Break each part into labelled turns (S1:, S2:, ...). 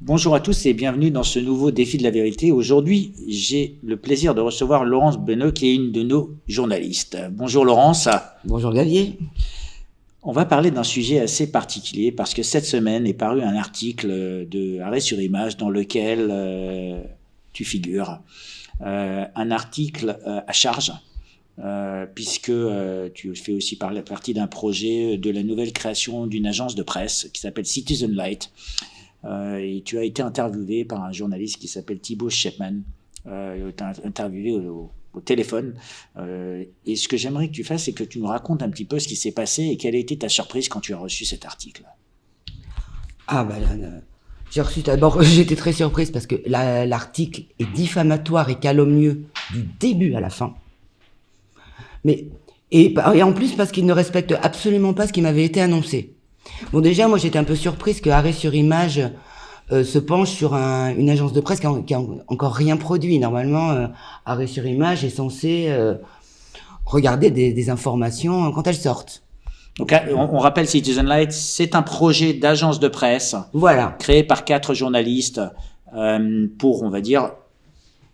S1: Bonjour à tous et bienvenue dans ce nouveau défi de la vérité. Aujourd'hui, j'ai le plaisir de recevoir Laurence Beneux, qui est une de nos journalistes. Bonjour Laurence.
S2: Bonjour Xavier.
S1: On va parler d'un sujet assez particulier parce que cette semaine est paru un article de Arrêt sur Image dans lequel tu figures. Un article à charge. Puisque tu fais aussi partie d'un projet de la nouvelle création d'une agence de presse qui s'appelle Citizen Light. Et tu as été interviewé par un journaliste qui s'appelle Thibaut Shepman. Tu as interviewé au téléphone. Et ce que j'aimerais que tu fasses, c'est que tu nous racontes un petit peu ce qui s'est passé et quelle a été ta surprise quand tu as reçu cet article.
S2: J'ai reçu d'abord, j'étais très surprise parce que l'article est diffamatoire et calomnieux du début à la fin. Et en plus parce qu'il ne respecte absolument pas ce qui m'avait été annoncé. Bon, déjà, moi, j'étais un peu surprise que Arrêt sur Image se penche sur une agence de presse qui a encore rien produit. Normalement, Arrêt sur Image est censé regarder des informations quand elles sortent.
S1: Donc, on rappelle Citizen Light, c'est un projet d'agence de presse créé par 4 journalistes pour, on va dire,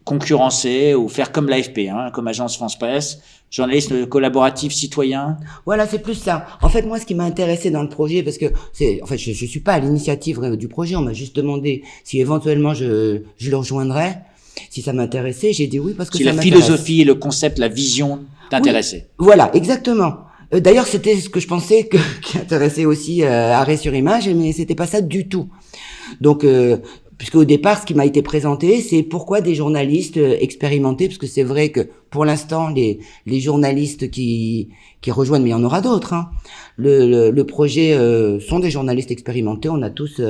S1: concurrencer ou faire comme l'AFP, comme Agence France Presse, journalisme collaboratif citoyen.
S2: Voilà, c'est plus ça. En fait, moi, ce qui m'a intéressé dans le projet, parce que je suis pas à l'initiative du projet, on m'a juste demandé si éventuellement je le rejoindrais, si ça m'intéressait, j'ai dit oui parce que
S1: si
S2: ça
S1: la
S2: m'intéresse.
S1: Philosophie, le concept, la vision t'intéressait.
S2: Oui, voilà, exactement. D'ailleurs, c'était ce que je pensais qui intéressait aussi Arrêt sur Image, mais c'était pas ça du tout. Donc puisque au départ, ce qui m'a été présenté, c'est pourquoi des journalistes expérimentés, parce que c'est vrai que pour l'instant, les journalistes qui rejoignent, mais il y en aura d'autres, le projet sont des journalistes expérimentés. On a tous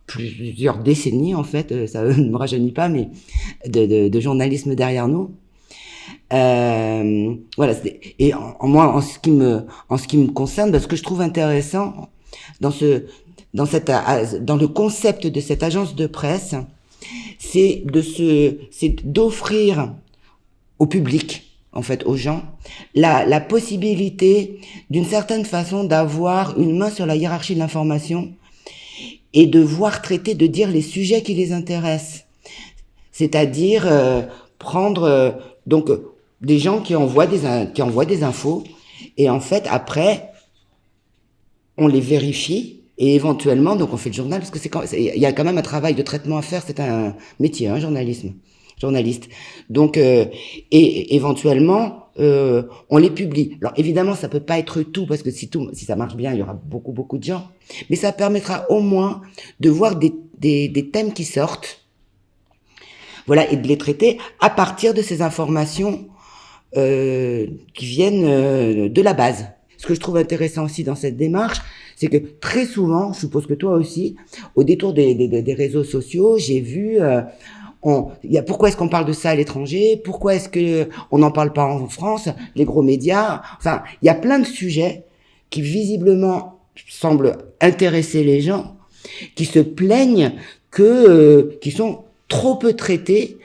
S2: plusieurs décennies, en fait, ça ne me rajeunit pas, mais de journalisme derrière nous. Voilà. Et moi, en ce qui me concerne, ce que je trouve intéressant dans le concept de cette agence de presse, c'est d'offrir au public, en fait, aux gens, la possibilité, d'une certaine façon, d'avoir une main sur la hiérarchie de l'information et de voir traiter, de dire les sujets qui les intéressent. C'est-à-dire prendre donc des gens qui envoient des infos et en fait après on les vérifie. Et éventuellement, donc on fait le journal, parce que il y a quand même un travail de traitement à faire, c'est un métier, journaliste. Donc, et éventuellement, on les publie. Alors évidemment, ça peut pas être tout, parce que si ça marche bien, il y aura beaucoup de gens. Mais ça permettra au moins de voir des thèmes qui sortent, voilà, et de les traiter à partir de ces informations qui viennent de la base. Ce que je trouve intéressant aussi dans cette démarche, c'est que très souvent, je suppose que toi aussi, au détour des réseaux sociaux, j'ai vu, pourquoi est-ce qu'on parle de ça à l'étranger? Pourquoi est-ce que on n'en parle pas en France? Les gros médias. Enfin, il y a plein de sujets qui visiblement semblent intéresser les gens, qui se plaignent qui sont trop peu traités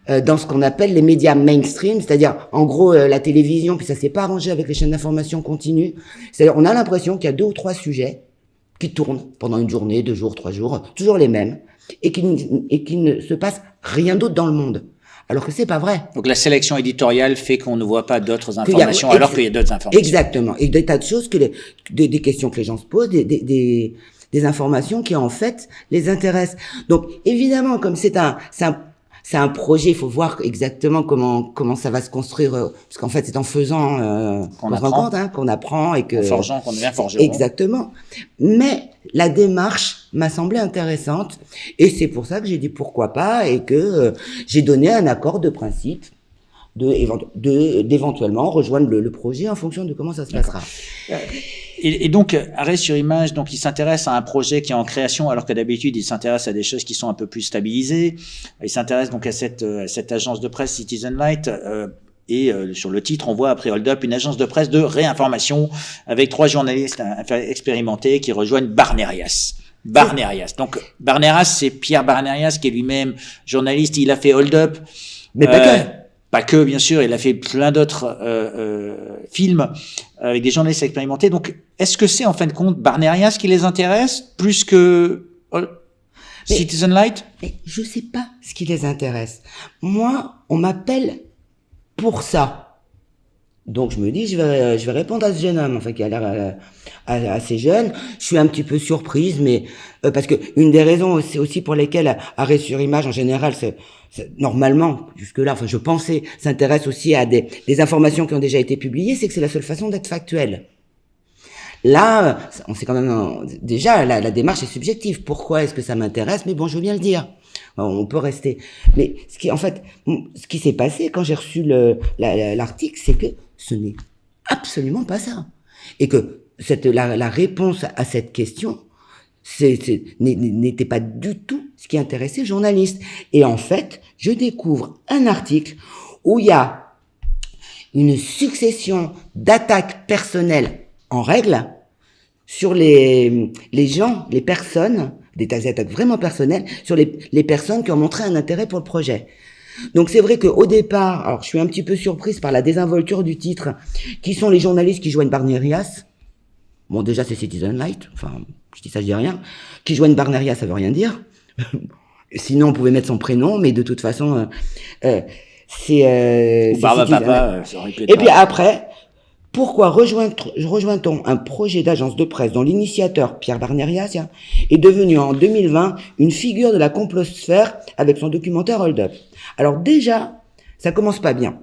S2: dans ce qu'on appelle les médias mainstream, c'est-à-dire en gros la télévision, puis ça s'est pas arrangé avec les chaînes d'information continue. C'est-à-dire on a l'impression qu'il y a 2 ou 3 sujets qui tournent pendant une journée, 2 jours, 3 jours, toujours les mêmes, et qui ne se passe rien d'autre dans le monde. Alors que c'est pas vrai.
S1: Donc la sélection éditoriale fait qu'on ne voit pas d'autres informations alors qu'il y a d'autres informations.
S2: Exactement. Et des tas de choses des questions que les gens se posent, des informations qui en fait les intéressent. Donc évidemment, comme c'est un projet, il faut voir exactement comment ça va se construire, parce qu'en fait c'est en faisant qu'on se rend compte, qu'on apprend et que
S1: en forgeant qu'on devient forgeron.
S2: Exactement. Mais la démarche m'a semblé intéressante et c'est pour ça que j'ai dit pourquoi pas et que j'ai donné un accord de principe d'éventuellement rejoindre le projet en fonction de comment ça se passera.
S1: Et donc, Arrêt sur Image, donc il s'intéresse à un projet qui est en création, alors que d'habitude, il s'intéresse à des choses qui sont un peu plus stabilisées. Il s'intéresse donc à cette agence de presse Citizen Light. Et sur le titre, on voit après Hold Up une agence de presse de réinformation avec 3 journalistes expérimentés qui rejoignent Barnerias. Donc, Barnerias, c'est Pierre Barnerias qui est lui-même journaliste. Il a fait Hold Up.
S2: Mais
S1: pas que, bien sûr, il a fait plein d'autres films avec des journalistes expérimentés. Donc, est-ce que c'est en fin de compte Barnerias qui les intéresse plus que Citizen Light?
S2: Mais je sais pas ce qui les intéresse. Moi, on m'appelle pour ça. Donc je me dis, je vais répondre à ce jeune homme, enfin qui a l'air assez jeune. Je suis un petit peu surprise, mais parce que une des raisons aussi pour lesquelles Arrêt sur Image en général, normalement jusque là, enfin je pensais, s'intéresse aussi à des informations qui ont déjà été publiées, c'est que c'est la seule façon d'être factuel. Là, on sait quand même déjà la démarche est subjective. Pourquoi est-ce que ça m'intéresse? Mais bon, je veux bien le dire. On peut rester. Mais ce qui s'est passé quand j'ai reçu l'article, c'est que ce n'est absolument pas ça. Et que la réponse à cette question, n'était pas du tout ce qui intéressait le journaliste. Et en fait, je découvre un article où il y a une succession d'attaques personnelles en règle sur les gens, les personnes, des attaques vraiment personnelles sur les personnes qui ont montré un intérêt pour le projet. Donc c'est vrai qu'au départ, alors je suis un petit peu surprise par la désinvolture du titre, qui sont les journalistes qui joignent Barnerias. Bon, déjà c'est Citizen Light, enfin je dis ça, je dis rien. Qui joignent Barnerias, ça veut rien dire. Sinon on pouvait mettre son prénom, mais de toute façon c'est
S1: Papa, ça aurait pu être.
S2: Et puis après, pourquoi rejoint-on un projet d'agence de presse dont l'initiateur, Pierre Barnerias, est devenu en 2020 une figure de la complosphère avec son documentaire Hold Up? Alors déjà, ça commence pas bien.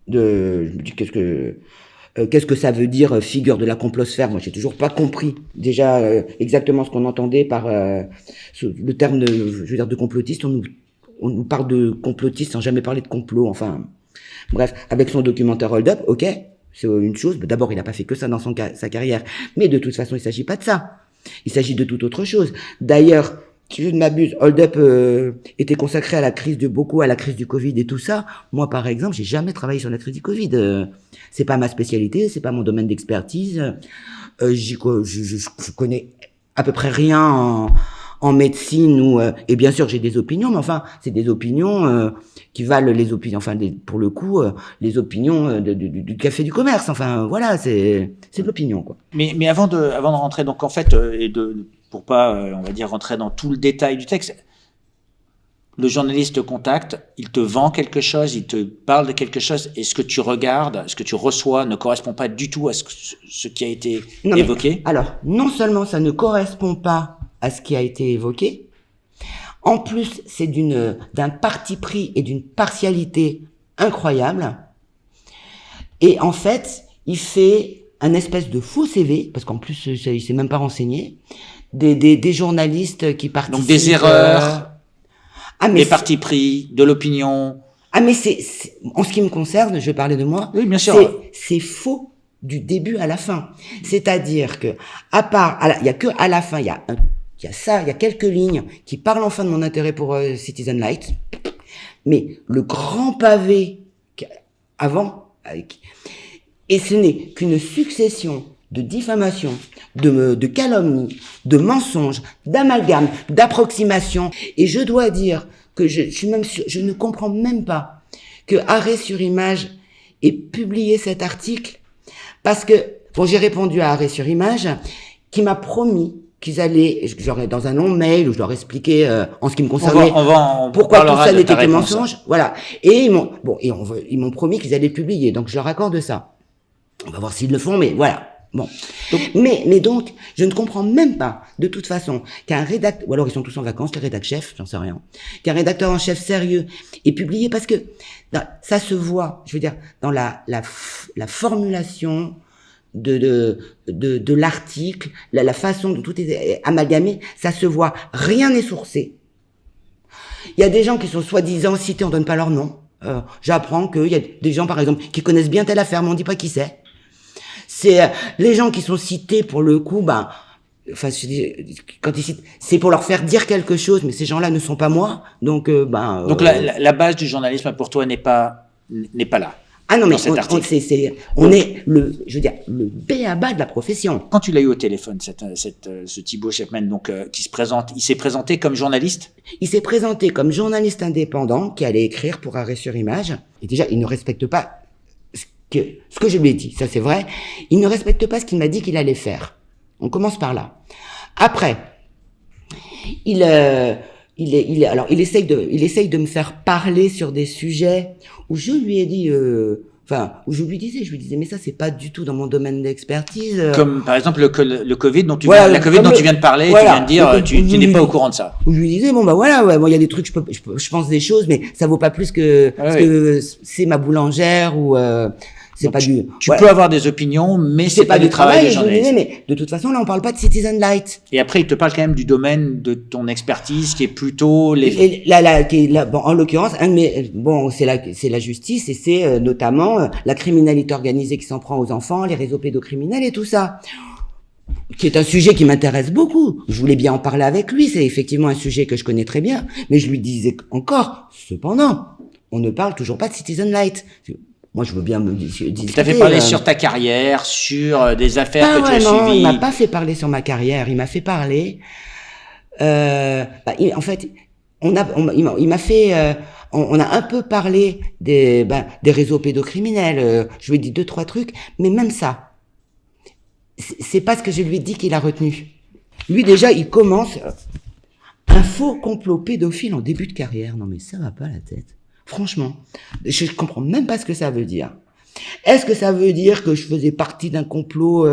S2: Je me dis qu'est-ce que ça veut dire figure de la complosphère? Moi, j'ai toujours pas compris déjà exactement ce qu'on entendait par le terme de complotiste. On nous parle de complotiste sans jamais parler de complot. Enfin, bref, avec son documentaire Hold Up, ok. C'est une chose. D'abord, il n'a pas fait que ça dans sa carrière. Mais de toute façon, il s'agit pas de ça. Il s'agit de toute autre chose. D'ailleurs, si je ne m'abuse, Hold Up était consacré à la crise à la crise du Covid et tout ça. Moi, par exemple, j'ai jamais travaillé sur la crise du Covid. C'est pas ma spécialité, c'est pas mon domaine d'expertise. Je connais à peu près rien en médecine et bien sûr j'ai des opinions, mais enfin c'est des opinions qui valent les opinions, enfin pour le coup les opinions du café du commerce, enfin voilà, c'est de l'opinion quoi.
S1: Mais avant de rentrer, donc en fait pour pas on va dire rentrer dans tout le détail du texte, le journaliste te contacte, il te vend quelque chose, il te parle de quelque chose, et ce que tu regardes, ce que tu reçois ne correspond pas du tout à ce qui a été évoqué.
S2: Alors non seulement ça ne correspond pas à ce qui a été évoqué. En plus, c'est d'un parti pris et d'une partialité incroyable. Et en fait, il fait un espèce de faux CV, parce qu'en plus, il s'est même pas renseigné, des journalistes qui participent.
S1: Donc des erreurs, des partis pris, de l'opinion.
S2: Ah mais en ce qui me concerne, je vais parler de moi.
S1: Oui, bien sûr.
S2: C'est faux du début à la fin. C'est-à-dire que, à part, il y a que à la fin, il y a quelques lignes qui parlent enfin de mon intérêt pour Citizen Light, mais le grand pavé avant, et ce n'est qu'une succession de diffamations, de calomnies, de mensonges, d'amalgames, d'approximations, et je dois dire que je ne comprends même pas que Arrêt sur Image ait publié cet article, parce que, bon, j'ai répondu à Arrêt sur Image, qui m'a promis qu'ils allaient, dans un long mail où je leur expliquais en ce qui me concernait pourquoi tout ça n'était que mensonge, voilà. Et ils m'ont promis qu'ils allaient publier, donc je leur accorde ça. On va voir s'ils le font, mais voilà. Bon. Donc, mais donc, je ne comprends même pas, de toute façon, qu'un rédacteur, ou alors ils sont tous en vacances, les rédac-chefs, j'en sais rien, qu'un rédacteur en chef sérieux ait publié, parce que ça se voit, je veux dire, dans la formulation de l'article, la façon dont tout est amalgamé, ça se voit, rien n'est sourcé. Il y a des gens qui sont soi-disant cités, on donne pas leur nom. J'apprends qu'il y a des gens, par exemple, qui connaissent bien telle affaire, mais on dit pas qui c'est. C'est les gens qui sont cités pour le coup, enfin, quand ils citent, c'est pour leur faire dire quelque chose, mais ces gens-là ne sont pas moi, donc
S1: Donc la base du journalisme pour toi n'est pas là.
S2: Ah non, mais on est le b.a.-ba de la profession.
S1: Quand tu l'as eu au téléphone, ce Thibaut Chapman, donc il s'est présenté comme journaliste.
S2: Il s'est présenté comme journaliste indépendant qui allait écrire pour Arrêt sur Image. Et déjà, il ne respecte pas ce que je lui ai dit, ça c'est vrai. Il ne respecte pas ce qu'il m'a dit qu'il allait faire. On commence par là. Après, alors il essaye de me faire parler sur des sujets où je lui ai dit, où je lui disais, mais ça c'est pas du tout dans mon domaine d'expertise.
S1: Comme par exemple le Covid dont tu viens de parler,
S2: voilà,
S1: tu viens de dire, tu n'es pas au courant de ça.
S2: Où je lui disais, bon bah voilà, ouais, moi il y a des trucs, je pense des choses, mais ça vaut pas plus que, que c'est ma boulangère ou c'est
S1: donc
S2: pas du.
S1: Tu peux avoir des opinions, mais c'est pas du travail des journalistes.
S2: Mais de toute façon, là, on parle pas de Citizen Light.
S1: Et après, il te parle quand même du domaine de ton expertise, qui est plutôt les.
S2: Bon, en l'occurrence, c'est la justice et c'est notamment la criminalité organisée qui s'en prend aux enfants, les réseaux pédocriminels et tout ça, qui est un sujet qui m'intéresse beaucoup. Je voulais bien en parler avec lui. C'est effectivement un sujet que je connais très bien, mais je lui disais encore, cependant, on ne parle toujours pas de Citizen Light. Moi, je veux bien me discuter.
S1: Tu t'as fait parler sur ta carrière, sur des affaires que tu as suivies.
S2: Il m'a pas fait parler sur ma carrière. Il m'a fait parler. En fait, on a un peu parlé des réseaux pédocriminels. Je lui ai dit 2-3 trucs, mais même ça, c'est pas ce que je lui ai dit qu'il a retenu. Lui, déjà, il commence un faux complot pédophile en début de carrière. Non, mais ça va pas la tête. Franchement, je comprends même pas ce que ça veut dire. Est-ce que ça veut dire que je faisais partie d'un complot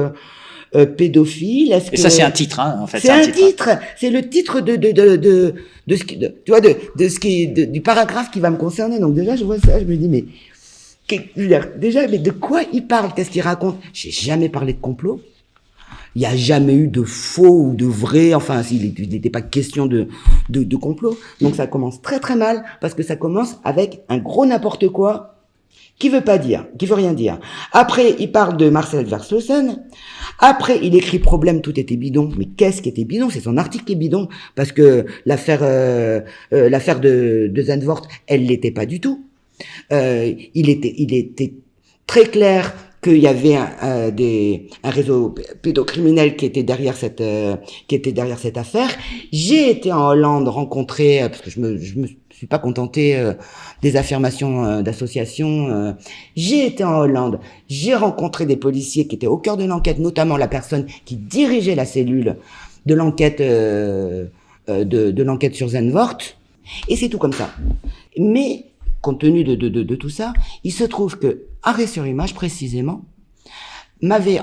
S2: pédophile?
S1: Et ça, c'est un titre, hein, en fait.
S2: C'est un titre. C'est le titre de ce qui, tu vois, du paragraphe qui va me concerner. Donc déjà, je vois ça, je me dis, mais de quoi il parle? Qu'est-ce qu'il raconte? J'ai jamais parlé de complot. Il n'y a jamais eu de faux ou de vrai, enfin, il n'était pas question de complot. Donc ça commence très très mal, parce que ça commence avec un gros n'importe quoi, qui veut rien dire. Après, il parle de Marcel Verslausen. Après, il écrit problème, tout était bidon. Mais qu'est-ce qui était bidon? C'est son article qui est bidon, parce que l'affaire de Zandvoort, elle l'était pas du tout. Il était très clair qu'il y avait un réseau pédocriminel qui était derrière cette affaire. J'ai été en Hollande rencontrer, parce que je me suis pas contenté des affirmations d'associations. J'ai été en Hollande, j'ai rencontré des policiers qui étaient au cœur de l'enquête, notamment la personne qui dirigeait la cellule de l'enquête de l'enquête sur Zandvoort, et c'est tout comme ça. Mais compte tenu de tout ça, il se trouve que Arrêt sur image, précisément, m'avait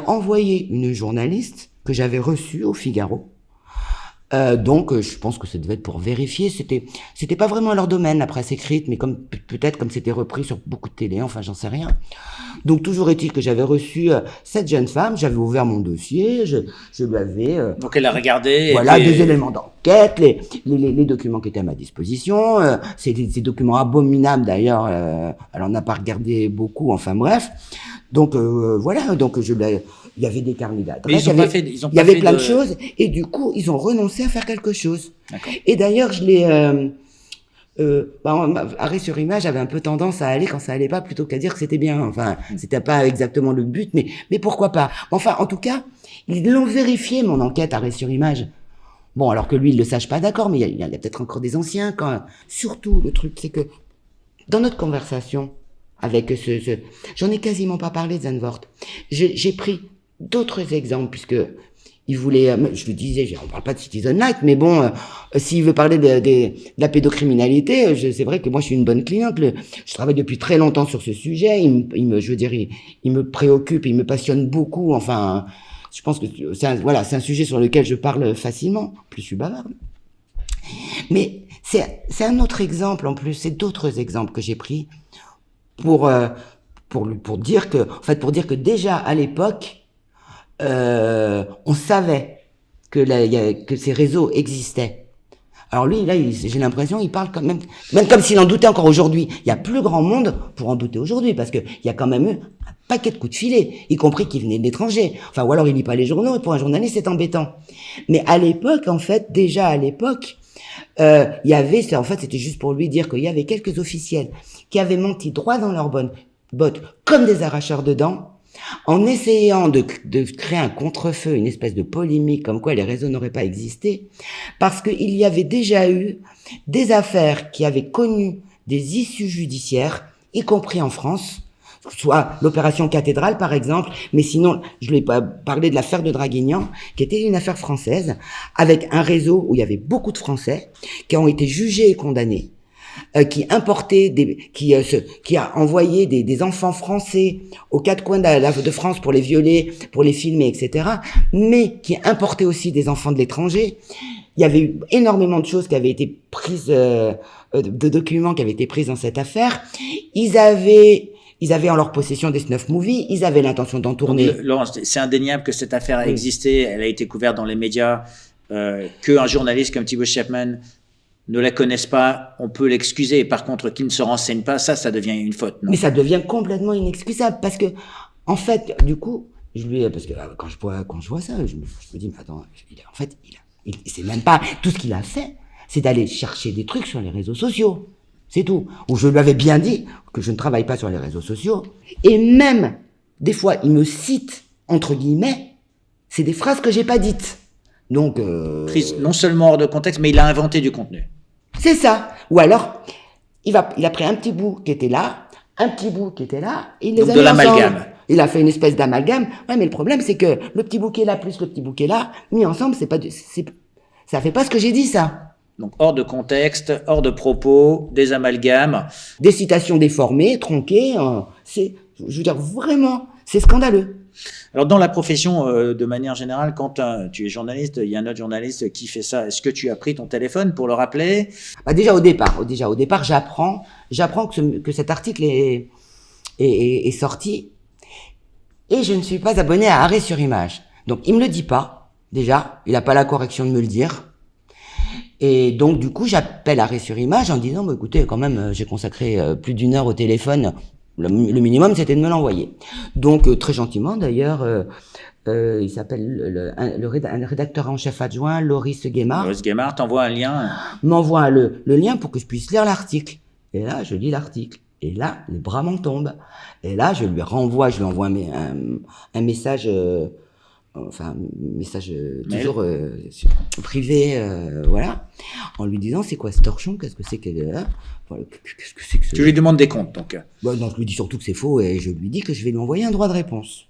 S2: envoyé une journaliste que j'avais reçue au Figaro. Donc, je pense que ça devait être pour vérifier. C'était pas vraiment leur domaine, la presse écrite, mais peut-être comme c'était repris sur beaucoup de télé, enfin, j'en sais rien. Donc, toujours est-il que j'avais reçu cette jeune femme, j'avais ouvert mon dossier, je lui avais...
S1: donc, elle a regardé...
S2: Voilà, des éléments d'enquête, les documents qui étaient à ma disposition, ces documents abominables d'ailleurs, elle en a pas regardé beaucoup, enfin bref. Donc, voilà, donc il y avait des carnets d'adresses, il y avait plein de choses, et du coup, ils ont renoncé à faire quelque chose.
S1: D'accord.
S2: Et d'ailleurs, je l'ai... Arrêt sur image avait un peu tendance à aller quand ça allait pas, plutôt qu'à dire que c'était bien. Enfin, c'était pas exactement le but, mais pourquoi pas. Enfin, en tout cas, ils l'ont vérifié, mon enquête Arrêt sur image. Bon, alors que lui, il le sache pas, d'accord, mais il y a peut-être encore des anciens quand même. Surtout, le truc, c'est que dans notre conversation avec j'en ai quasiment pas parlé de Zandvoort. J'ai pris d'autres exemples, puisque il voulait, je lui disais, on parle pas de Citizen Light, mais bon, s'il veut parler de la pédocriminalité, c'est vrai que moi je suis une bonne cliente. Je travaille depuis très longtemps sur ce sujet. Il me préoccupe, il me passionne beaucoup. Enfin, je pense que c'est un sujet sur lequel je parle facilement. Plus je suis bavarde. Mais c'est un autre exemple en plus. C'est d'autres exemples que j'ai pris pour dire que déjà à l'époque, on savait que ces réseaux existaient. Alors lui, là, j'ai l'impression, il parle quand même comme s'il en doutait encore aujourd'hui. Il y a plus grand monde pour en douter aujourd'hui, parce que il y a quand même eu un paquet de coups de filet, y compris qui venaient de l'étranger. Enfin, ou alors il lit pas les journaux, et pour un journaliste, c'est embêtant. Mais à l'époque, en fait, déjà à l'époque, il y avait, c'était juste pour lui dire qu'il y avait quelques officiels qui avaient menti droit dans leurs bottes, comme des arracheurs de dents, en essayant de créer un contre-feu, une espèce de polémique comme quoi les réseaux n'auraient pas existé, parce qu'il y avait déjà eu des affaires qui avaient connu des issues judiciaires, y compris en France, soit l'opération Cathédrale par exemple, mais sinon je lui ai parlé de l'affaire de Draguignan, qui était une affaire française, avec un réseau où il y avait beaucoup de Français qui ont été jugés et condamnés, qui importait qui a envoyé des enfants français aux quatre coins de France pour les violer, pour les filmer, etc., mais qui importait aussi des enfants de l'étranger. Il y avait eu énormément de choses qui avaient été prises, de documents qui avaient été prises dans cette affaire. Ils avaient en leur possession des snuff movies, ils avaient l'intention d'en tourner.
S1: Donc, Laurence, c'est indéniable que cette affaire a existé, elle a été couverte dans les médias, qu'un journaliste comme Thibaut Chapman ne la connaisse pas, on peut l'excuser. Par contre, qu'il ne se renseigne pas, ça devient une faute, non?
S2: Mais ça devient complètement inexcusable, parce que, en fait, du coup, parce que quand je vois ça, je me dis, mais attends, en fait, c'est même pas tout ce qu'il a fait, c'est d'aller chercher des trucs sur les réseaux sociaux. C'est tout. Ou je lui avais bien dit que je ne travaille pas sur les réseaux sociaux. Et même, des fois, il me cite, entre guillemets, c'est des phrases que j'ai pas dites. Donc,
S1: Prise non seulement hors de contexte, mais il a inventé du contenu.
S2: C'est ça. Ou alors, il a pris un petit bout qui était là, un petit bout qui était là, et il les a mis
S1: de l'amalgame.
S2: ensemble. Il a fait une espèce d'amalgame. Ouais, mais le problème, c'est que le petit bout qui est là plus le petit bout qui est là, mis ensemble, ça fait pas ce que j'ai dit, ça.
S1: Donc, hors de contexte, hors de propos, des amalgames.
S2: Des citations déformées, tronquées, je veux dire, vraiment, c'est scandaleux.
S1: Alors, dans la profession, de manière générale, quand tu es journaliste, il y a un autre journaliste qui fait ça. Est-ce que tu as pris ton téléphone pour le rappeler?
S2: Déjà au départ, j'apprends que cet article est sorti, et je ne suis pas abonné à Arrêt sur Image. Donc, il me le dit pas. Déjà, il a pas la correction de me le dire. Et donc, du coup, j'appelle Arrêt sur Image en disant, bah, écoutez, quand même, j'ai consacré plus d'1 heure au téléphone. Le minimum, c'était de me l'envoyer. Donc, très gentiment, d'ailleurs, il s'appelle un rédacteur en chef adjoint, Loris Guémard.
S1: Loris Guémard t'envoie un lien.
S2: M'envoie le lien pour que je puisse lire l'article. Et là, je lis l'article. Et là, les bras m'en tombent. Et là, je lui envoie un message, toujours privé, voilà, en lui disant c'est quoi ce torchon, qu'est-ce que c'est que qu'est-ce que c'est que
S1: Tu lui demandes des comptes, donc.
S2: Donc je lui dis surtout que c'est faux, et je lui dis que je vais lui envoyer un droit de réponse.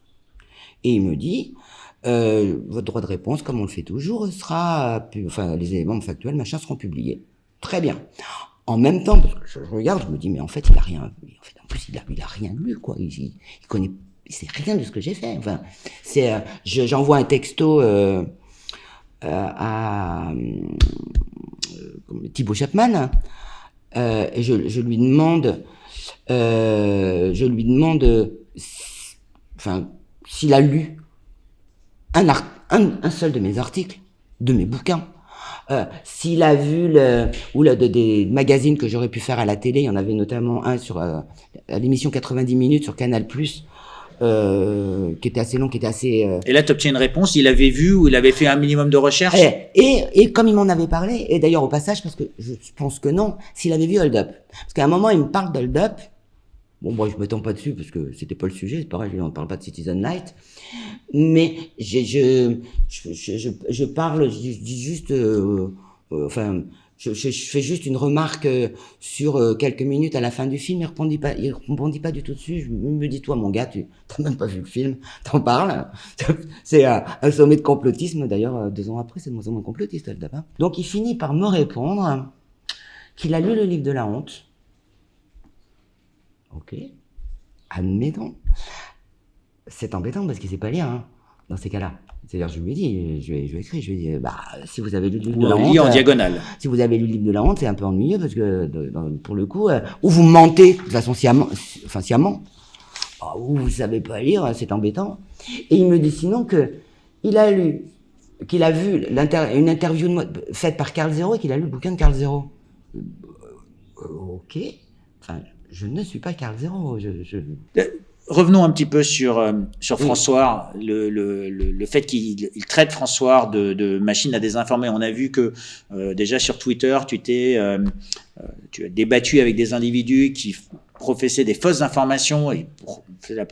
S2: Et il me dit votre droit de réponse, comme on le fait toujours, sera, les éléments factuels machin seront publiés. Très bien. En même temps, parce que je regarde, je me dis mais en fait il a rien, en plus il a rien lu, quoi. Il connaît, il sait rien de ce que j'ai fait. Enfin, j'envoie un texto à Thibaut Chapman, et je lui demande, s'il a lu un seul de mes articles, de mes bouquins. S'il a vu des magazines que j'aurais pu faire à la télé, il y en avait notamment un sur à l'émission 90 minutes sur Canal+, qui était assez long, qui était assez...
S1: Et là, tu obtiens une réponse, il avait vu ou il avait fait un minimum de recherche?
S2: Et comme il m'en avait parlé, et d'ailleurs au passage, parce que je pense que non, s'il avait vu Hold Up. Parce qu'à un moment, il me parle d'Hold Up. Bon, moi, je m'attends pas dessus parce que c'était pas le sujet, c'est pareil, on ne parle pas de Citizen Light. Mais je dis juste, je fais juste une remarque sur quelques minutes à la fin du film. Il répondit pas du tout dessus. Je me dis, toi, mon gars, tu t'as même pas vu le film, t'en parles. C'est un sommet de complotisme. D'ailleurs, 2 ans après, c'est de moins en moins complotiste, Hold Up. Donc, il finit par me répondre qu'il a lu le livre de la honte. Ok, admettons. C'est embêtant parce qu'il sait pas lire, hein, dans ces cas-là. C'est-à-dire, je lui ai dit, je lui ai écrit, je lui ai dit, si vous avez lu le livre de la honte,
S1: en diagonale.
S2: Si vous avez lu le livre de la honte, c'est un peu ennuyeux parce que, pour le coup, ou vous mentez de façon sciemment, ou vous savez pas lire, c'est embêtant. Et il me dit sinon qu'il a vu une interview de moi, faite par Carl Zero, et qu'il a lu le bouquin de Carl Zero. Ok. Enfin, je ne suis pas Carl Zero.
S1: Revenons un petit peu sur François, le fait qu'il traite François de machine à désinformer. On a vu que déjà sur Twitter, tu as débattu avec des individus qui professaient des fausses informations, et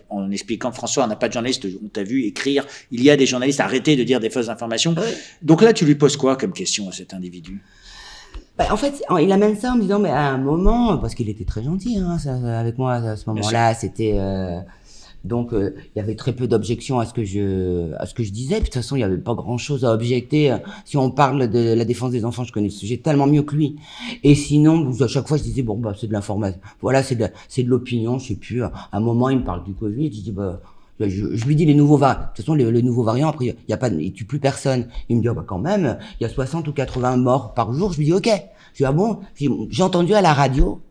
S1: en expliquant que François n'a pas de journaliste, on t'a vu écrire, il y a des journalistes, arrêtez de dire des fausses informations. Donc là, tu lui poses quoi comme question à cet individu?
S2: En fait, il amène ça en me disant, mais à un moment, parce qu'il était très gentil, hein, avec moi à ce moment-là, c'était donc il y avait très peu d'objections à ce que je disais. Puis, de toute façon, il y avait pas grand-chose à objecter. Si on parle de la défense des enfants, je connais le sujet tellement mieux que lui. Et sinon, à chaque fois, je disais bon bah c'est de l'information. Voilà, c'est de l'opinion. Je sais plus. À un moment, il me parle du Covid. Je dis bah je lui dis les nouveaux variants. De toute façon, les nouveaux variants, après, il y a pas, il tue plus personne. Il me dit, oh, bah, quand même, il y a 60 ou 80 morts par jour. Je lui dis, ok. Je dis, ah bon? J'ai entendu à la radio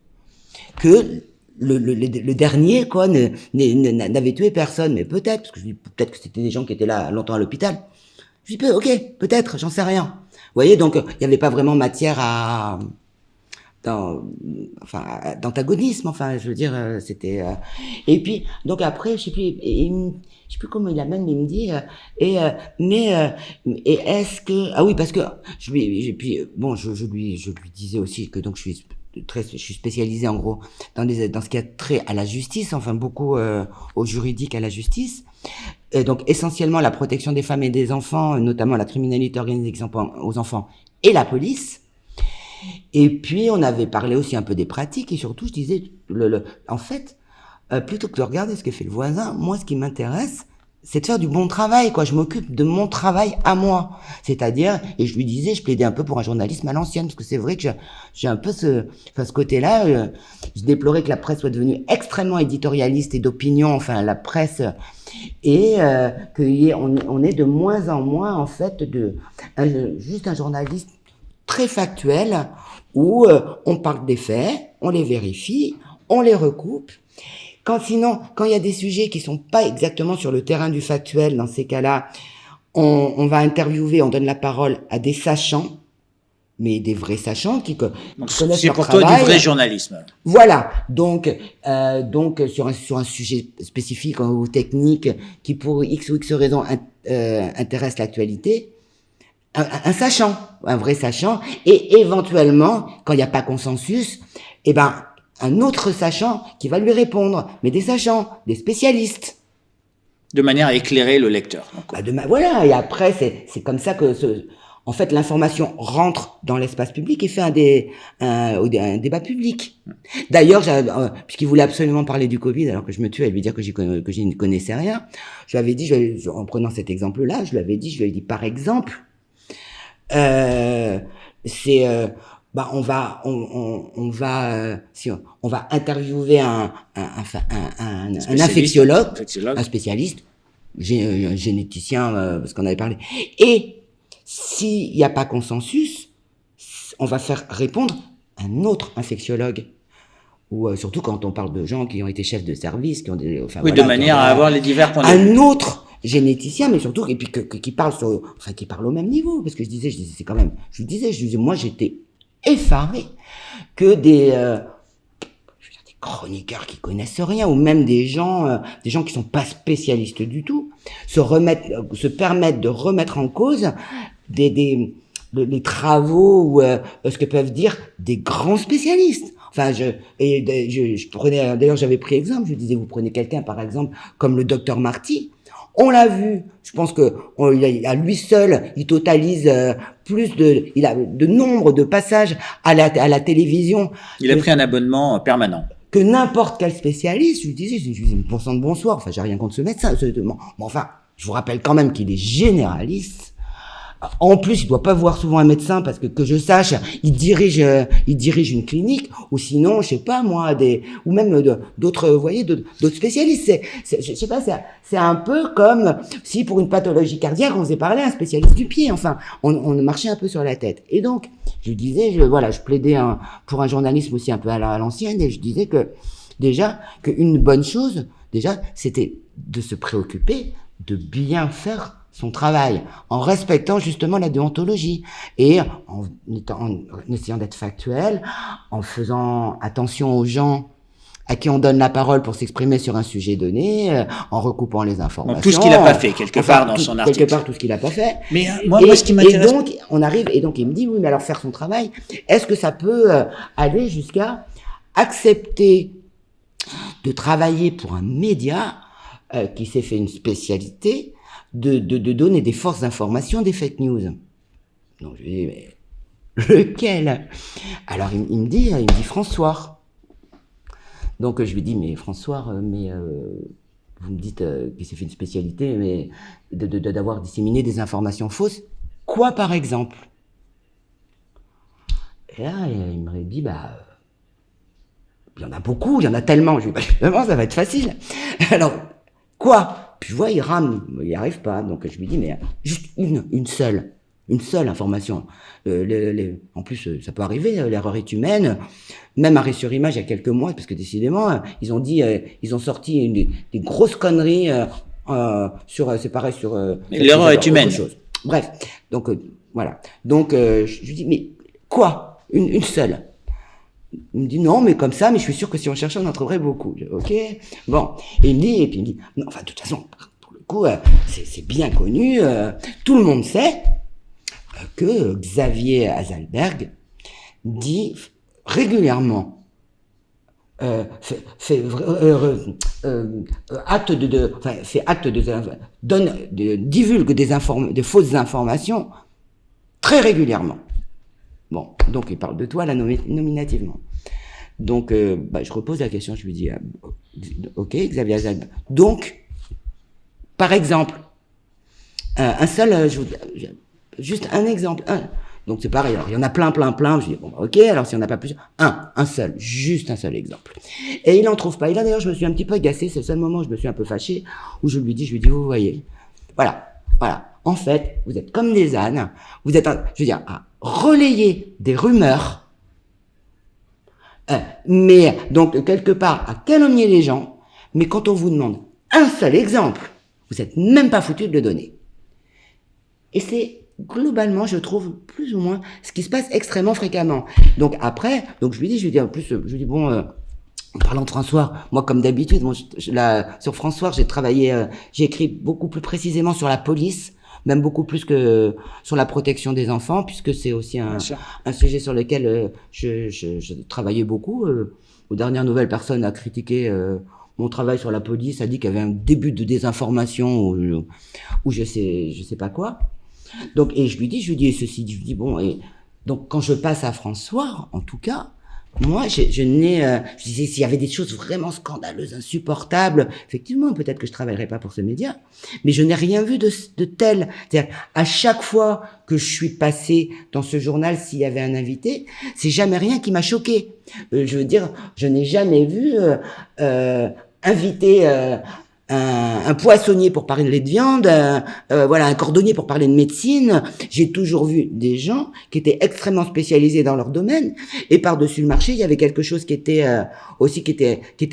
S2: que le dernier, quoi, n'avait tué personne. Mais peut-être, parce que je dis, peut-être que c'était des gens qui étaient là longtemps à l'hôpital. Je dis, ok, peut-être, j'en sais rien. Vous voyez, donc, il n'y avait pas vraiment matière d'antagonisme, enfin, je veux dire, c'était, et puis, donc après, je sais plus comment il amène, mais il me dit, et est-ce que, ah oui, parce que, je lui disais aussi que donc je suis spécialisé en gros dans ce qui a trait à la justice, enfin beaucoup au juridique, à la justice. Et donc essentiellement la protection des femmes et des enfants, notamment la criminalité organisée aux enfants et la police. Et puis on avait parlé aussi un peu des pratiques et surtout je disais en fait plutôt que de regarder ce que fait le voisin, moi ce qui m'intéresse c'est de faire du bon travail, quoi. Je m'occupe de mon travail à moi. C'est-à-dire, et je lui disais, je plaidais un peu pour un journalisme à l'ancienne, parce que c'est vrai que j'ai un peu ce côté-là, je déplorais que la presse soit devenue extrêmement éditorialiste et d'opinion, enfin, la presse, et on est de moins en moins, en fait, juste un journaliste très factuel, où on parle des faits, on les vérifie, on les recoupe. Quand il y a des sujets qui sont pas exactement sur le terrain du factuel, dans ces cas-là, on va interviewer, on donne la parole à des sachants, mais des vrais sachants qui connaissent leur travail.
S1: C'est pour toi du vrai journalisme.
S2: Voilà. Donc sur un sujet spécifique ou technique qui pour X ou X raison intéresse l'actualité, un sachant, un vrai sachant, et éventuellement, quand il n'y a pas consensus, un autre sachant qui va lui répondre, mais des sachants, des spécialistes.
S1: De manière à éclairer le lecteur.
S2: Voilà, et après, c'est comme ça que en fait, l'information rentre dans l'espace public et fait un débat public. D'ailleurs, puisqu'il voulait absolument parler du Covid, alors que je me tue à lui dire que je ne connaissais rien, je lui avais dit, en prenant cet exemple-là, je lui avais dit, par exemple, on va interviewer un infectiologue, un spécialiste, un généticien, parce qu'on avait parlé. Et s'il n'y a pas consensus, on va faire répondre un autre infectiologue. Ou surtout quand on parle de gens qui ont été chefs de service, qui ont
S1: de manière à avoir les divers points
S2: de vue. Un autre généticien, mais surtout et puis qui parle qui parle au même niveau, parce que je disais c'est quand même, moi j'étais effaré que des chroniqueurs qui connaissent rien, ou même des gens qui sont pas spécialistes du tout, se permettent de remettre en cause les travaux ou ce que peuvent dire des grands spécialistes. Enfin, je prenais, d'ailleurs j'avais pris exemple, je disais vous prenez quelqu'un par exemple comme le docteur Marty. On l'a vu. Je pense que à lui seul, il totalise il a de nombre de passages à la télévision.
S1: Il a pris un abonnement permanent.
S2: Que n'importe quel spécialiste. Je lui disais, bon sang de bonsoir. Enfin, j'ai rien contre ce médecin. Mais enfin, je vous rappelle quand même qu'il est généraliste. En plus, il doit pas voir souvent un médecin parce que je sache, il dirige une clinique, ou sinon, je sais pas moi, ou même d'autres, vous voyez, d'autres spécialistes. Je sais pas, c'est un peu comme si pour une pathologie cardiaque, on faisait parler à un spécialiste du pied. Enfin, on marchait un peu sur la tête. Et donc, je disais, je plaidais pour un journalisme aussi un peu à l'ancienne, et je disais que déjà qu'une bonne chose, déjà, c'était de se préoccuper de bien faire son travail, en respectant justement la déontologie et en essayant d'être factuel, en faisant attention aux gens à qui on donne la parole pour s'exprimer sur un sujet donné, en recoupant les informations.
S1: Donc, tout ce qu'il n'a pas fait, quelque part, dans son article.
S2: Quelque part, tout ce qu'il n'a pas fait.
S1: Mais moi, ce qui m'intéresse...
S2: Et donc, il me dit, oui, mais alors faire son travail, est-ce que ça peut aller jusqu'à accepter de travailler pour un média qui s'est fait une spécialité de donner des fausses informations, des fake news. Donc je lui dis, mais lequel? Alors il me dit François. Donc je lui dis mais François, vous me dites qu'il s'est fait une spécialité, mais d'avoir disséminé des informations fausses. Quoi par exemple? Et là il me dit il y en a beaucoup, il y en a tellement. Je lui dis justement ça va être facile. Alors quoi? Puis je vois il rame, il n'y arrive pas. Donc je lui dis mais juste une seule information. En plus, ça peut arriver, l'erreur est humaine. Même Arrêt sur Image, il y a quelques mois, parce que décidément, ils ont dit, ils ont sorti des grosses conneries c'est pareil sur.
S1: Mais l'erreur est humaine.
S2: Bref, donc voilà. Donc je lui dis mais quoi? Une seule. Il me dit non, mais comme ça, mais je suis sûr que si on cherchait, on en trouverait beaucoup. Ok, bon. Et il me dit, non, enfin de toute façon, pour le coup, c'est bien connu, tout le monde sait que Xavier Azalberg dit régulièrement, divulgue des fausses informations très régulièrement. Bon, donc il parle de toi là nominativement. Donc je repose la question, je lui dis ok Xavier Azalberg. Donc par exemple un seul juste un exemple, donc c'est pareil, alors, il y en a plein, je dis, bon, ok, alors si on n'a pas plusieurs, juste un seul exemple. Et il n'en trouve pas, et là d'ailleurs je me suis un petit peu agacé, c'est le seul moment où je me suis un peu fâché, où je lui dis, vous voyez, voilà, en fait, vous êtes comme des ânes, vous êtes, je veux dire, à relayer des rumeurs, mais donc quelque part à calomnier les gens, mais quand on vous demande un seul exemple, vous n'êtes même pas foutu de le donner. Et c'est globalement, je trouve, plus ou moins, ce qui se passe extrêmement fréquemment. Donc après, je lui dis en plus, je lui dis bon, en parlant de François, moi comme d'habitude, sur François, j'ai écrit beaucoup plus précisément sur la police, même beaucoup plus que sur la protection des enfants, puisque c'est aussi un sujet sur lequel je travaillais beaucoup. Aux dernières nouvelles, personne a critiqué mon travail sur la police, a dit qu'il y avait un début de désinformation ou je sais pas quoi. Donc, et je lui dis, ceci, je lui dis, bon, et donc, quand je passe à François, en tout cas, moi, je disais, s'il y avait des choses vraiment scandaleuses, insupportables, effectivement, peut-être que je travaillerais pas pour ce média, mais je n'ai rien vu de tel. C'est-à-dire, à chaque fois que je suis passé dans ce journal, s'il y avait un invité, c'est jamais rien qui m'a choqué. Je veux dire, je n'ai jamais vu, inviter, un poissonnier pour parler de viande, un cordonnier pour parler de médecine. J'ai toujours vu des gens qui étaient extrêmement spécialisés dans leur domaine, et par-dessus le marché, il y avait quelque chose qui était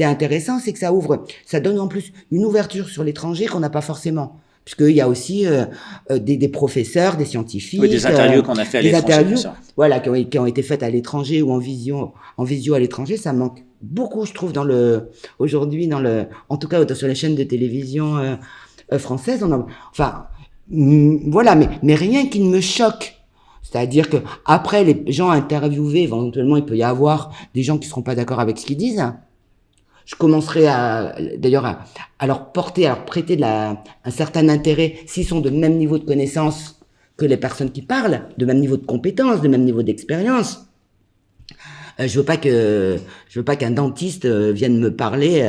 S2: intéressant, c'est que ça donne en plus une ouverture sur l'étranger qu'on n'a pas forcément. Puisqu'il y a aussi des professeurs, des scientifiques,
S1: des interviews qu'on a fait à l'étranger,
S2: voilà, qui ont été faites à l'étranger ou en visio à l'étranger. Ça manque beaucoup, je trouve, en tout cas sur les chaînes de télévision françaises. Voilà, mais rien qui ne me choque. C'est-à-dire que après les gens interviewés, éventuellement il peut y avoir des gens qui seront pas d'accord avec ce qu'ils disent. Je commencerai à leur prêter un certain intérêt s'ils sont de même niveau de connaissance que les personnes qui parlent, de même niveau de compétence, de même niveau d'expérience. Je veux pas qu'un dentiste vienne me parler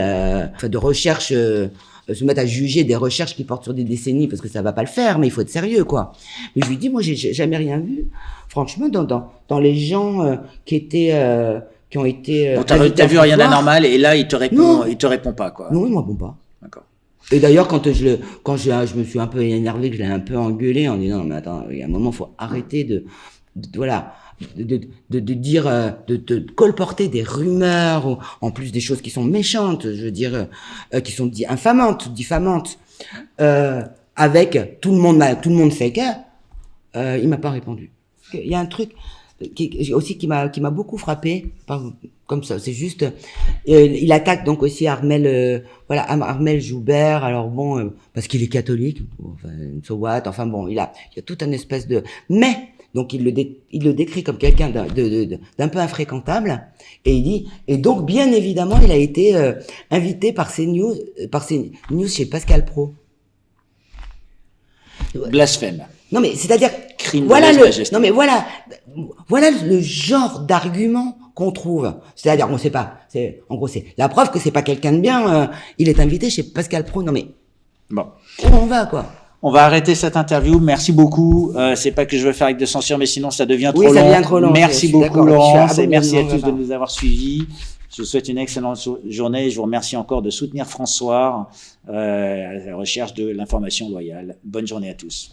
S2: de recherche, se mettre à juger des recherches qui portent sur des décennies, parce que ça va pas le faire, mais il faut être sérieux, quoi. Mais je lui dis, moi, j'ai jamais rien vu, franchement, dans les gens qui ont été.
S1: Bon, t'as vu rien d'anormal, et là il te répond pas, quoi.
S2: Non, il me répond pas.
S1: D'accord.
S2: Et d'ailleurs, quand je me suis un peu énervé, que je l'ai un peu engueulé en disant, non, mais attends, il y a un moment, faut arrêter de dire, de colporter des rumeurs, ou, en plus des choses qui sont méchantes, je veux dire, qui sont infamantes, diffamantes, avec tout le monde sait que, il m'a pas répondu. Il y a un truc qui m'a beaucoup frappé, comme ça, c'est juste, il attaque donc aussi Armel Joubert, alors bon, parce qu'il est catholique, enfin, so what, enfin bon, il y a tout un espèce de, mais, donc il le décrit comme quelqu'un d'un peu infréquentable, et il dit, et donc bien évidemment il a été invité par CNews chez Pascal Praud.
S1: Blasphème.
S2: Non mais c'est-à-dire
S1: poitrine
S2: voilà
S1: de Lèse-Majesté.
S2: non mais voilà le genre d'argument qu'on trouve. C'est-à-dire, on sait pas. En gros, c'est la preuve que c'est pas quelqu'un de bien. Il est invité chez Pascal Praud. Non mais
S1: Bon.
S2: où on va, quoi?
S1: On va arrêter cette interview. Merci beaucoup. C'est pas que je veux faire avec de censure, mais sinon ça devient trop long.
S2: Oui, ça devient trop long.
S1: Merci
S2: je suis
S1: beaucoup,
S2: d'accord.
S1: Laurence, et
S2: bon,
S1: merci à
S2: non,
S1: tous
S2: va
S1: de nous avoir suivis. Je vous souhaite une excellente journée. Je vous remercie encore de soutenir François à la recherche de l'information loyale. Bonne journée à tous.